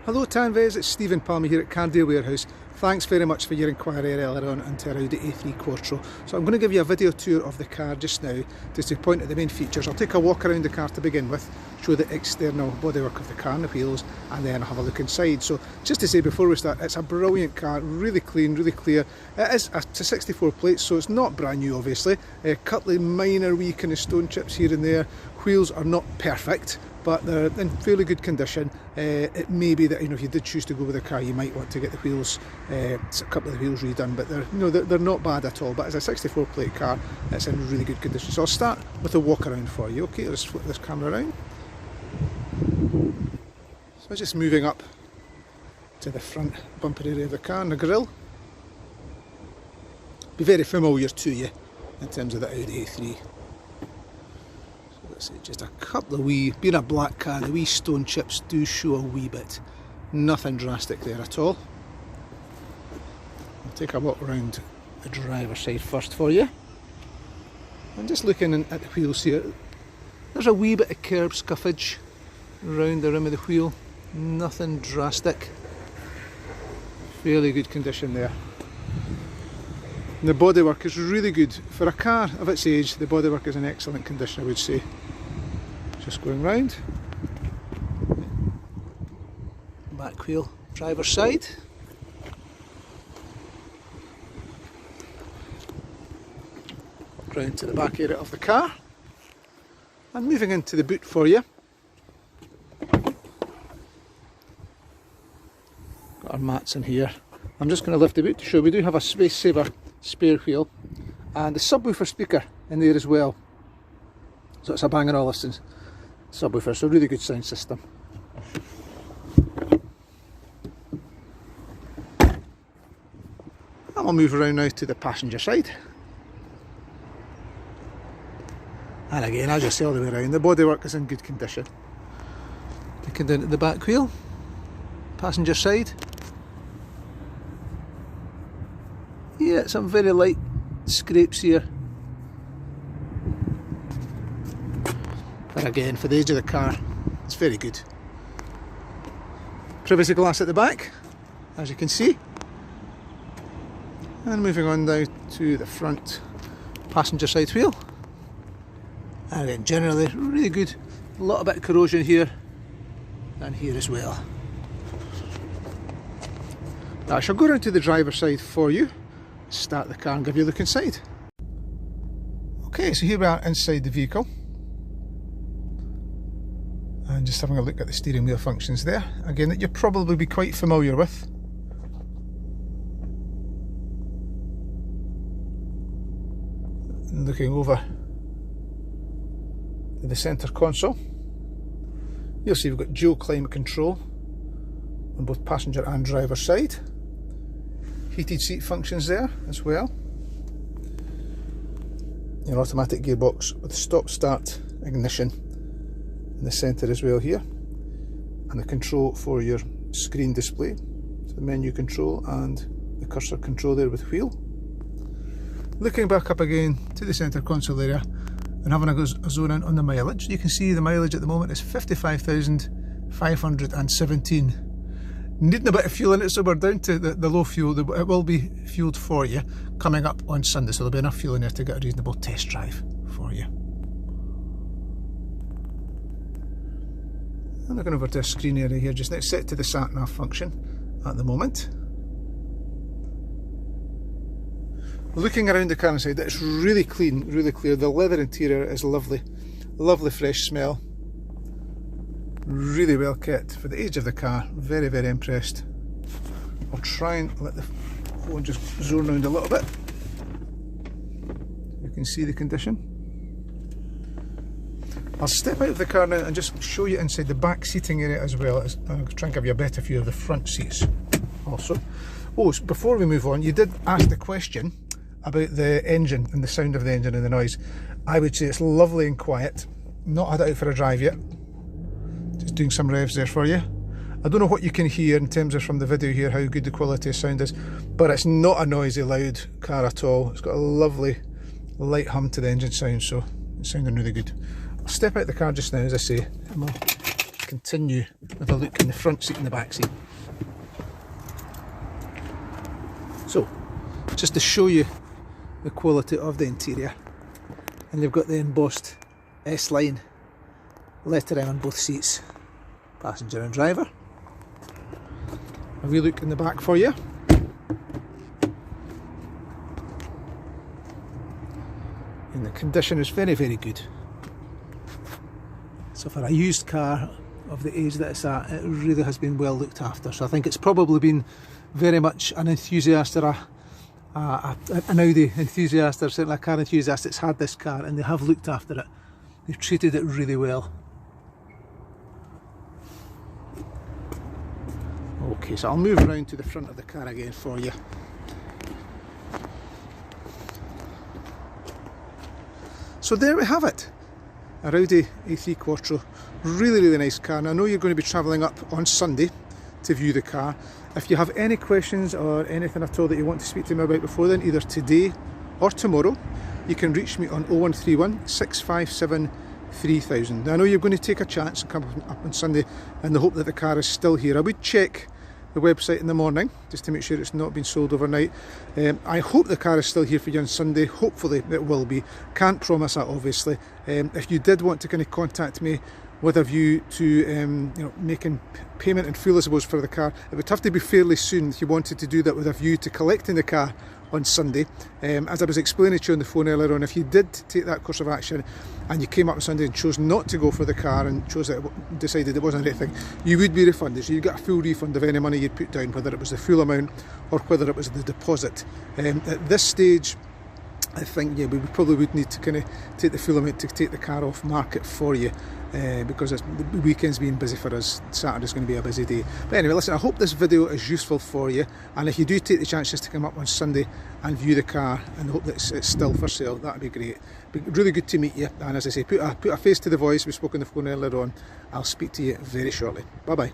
Hello Tanvez, it's Stephen Palmer here at Car Deal Warehouse. Thanks very much for your inquiry earlier on into our Audi A3 Quattro. So I'm going to give you a video tour of the car just now, just to point at the main features. I'll take a walk around the car to begin with, show the external bodywork of the car and the wheels, and then I'll have a look inside. So just to say before we start, it's a brilliant car, really clean, really clear. It is a 64 plate, so it's not brand new obviously. A couple of minor wee kind of stone chips here and there. Wheels are not perfect, but they're in fairly good condition. It may be that, you know, if you did choose to go with a car, you might want to get the wheels, a couple of the wheels redone, but they're not bad at all. But as a 64 plate car, it's in really good condition. So I'll start with a walk around for you. Okay, let's flip this camera around. So just moving up to the front bumper area of the car and the grille. Be very familiar to you in terms of the Audi A3. Just a couple of wee, being a black car, the wee stone chips do show a wee bit. Nothing drastic there at all. I'll take a walk around the driver's side first for you. I'm just looking at the wheels here. There's a wee bit of curb scuffage around the rim of the wheel. Nothing drastic. Fairly good condition there. And the bodywork is really good. For a car of its age, the bodywork is in excellent condition, I would say. Just going round. Back wheel, driver's side. Round to the back area of the car. And moving into the boot for you. Got our mats in here. I'm just going to lift the boot to show we do have a space saver spare wheel and the subwoofer speaker in there as well. So it's a Bang & Olufsen subwoofer, so really good sound system. And we'll move around now to the passenger side. And again, as you see all the way around, the bodywork is in good condition. Looking down at the back wheel, passenger side. Yeah, some very light scrapes here. But again, for the age of the car, it's very good. Privacy glass at the back, as you can see. And moving on now to the front passenger side wheel. And again, generally really good. A lot of bit of corrosion here and here as well. Now I shall go around to the driver's side for you. Start the car and give you a look inside. Okay, so here we are inside the vehicle. And just having a look at the steering wheel functions there. Again, that you'll probably be quite familiar with. And looking over to the centre console, you'll see we've got dual climate control on both passenger and driver side. Heated seat functions there as well. Your automatic gearbox with stop start ignition in the centre as well here, and the control for your screen display, so the menu control and the cursor control there with wheel. Looking back up again to the centre console area and having a zone in on the mileage, you can see the mileage at the moment is 55,517. Needing a bit of fuel in it, so we're down to the low fuel. It will be fueled for you coming up on Sunday, so there'll be enough fuel in there to get a reasonable test drive for you. And looking over to a screen area here just now, set to the sat-nav function at the moment. Looking around the car inside, it's really clean, really clear. The leather interior is lovely, lovely fresh smell. Really well kept for the age of the car. Very, very impressed. I'll try and let the phone just zone around a little bit. You can see the condition. I'll step out of the car now and just show you inside the back seating area as well. I'll try and give you a better view of the front seats also. Oh, so before we move on, you did ask the question about the engine and the sound of the engine and the noise. I would say it's lovely and quiet. Not had it out for a drive yet. Just doing some revs there for you. I don't know what you can hear in terms of from the video here, how good the quality of sound is, but it's not a noisy, loud car at all. It's got a lovely light hum to the engine sound, so it's sounding really good. I'll step out the car just now, as I say, and we'll continue with a look in the front seat and the back seat. So, just to show you the quality of the interior, and they've got the embossed S-line lettering on both seats, passenger and driver. A wee look in the back for you. And the condition is very, very good. So for a used car of the age that it's at, it really has been well looked after. So I think it's probably been very much an enthusiast or an Audi enthusiast, or certainly a car enthusiast that's had this car, and they have looked after it. They've treated it really well. Okay, so I'll move around to the front of the car again for you. So there we have it, a Audi A3 Quattro. Really, really nice car. And I know you're going to be travelling up on Sunday to view the car. If you have any questions or anything at all that you want to speak to me about before then, either today or tomorrow, you can reach me on 0131 657 3000. Now, I know you're going to take a chance and come up on Sunday in the hope that the car is still here. I would check the website in the morning just to make sure it's not been sold overnight. I hope the car is still here for you on Sunday. Hopefully it will be. Can't promise that, obviously. If you did want to kind of contact me with a view to making payment in full, I suppose, for the car, it would have to be fairly soon if you wanted to do that with a view to collecting the car on Sunday. As I was explaining to you on the phone earlier on, if you did take that course of action and you came up on Sunday and chose not to go for the car and decided it wasn't the right thing, you would be refunded. So you get a full refund of any money you'd put down, whether it was the full amount or whether it was the deposit. At this stage, I think, yeah, we probably would need to kind of take the full amount to take the car off market for you, because the weekend's being busy for us. Saturday's going to be a busy day. But anyway, listen, I hope this video is useful for you, and if you do take the chance just to come up on Sunday and view the car and hope that it's still for sale, that'd be great. Be really good to meet you, and as I say, put a face to the voice. We spoke on the phone earlier on. I'll speak to you very shortly. Bye bye.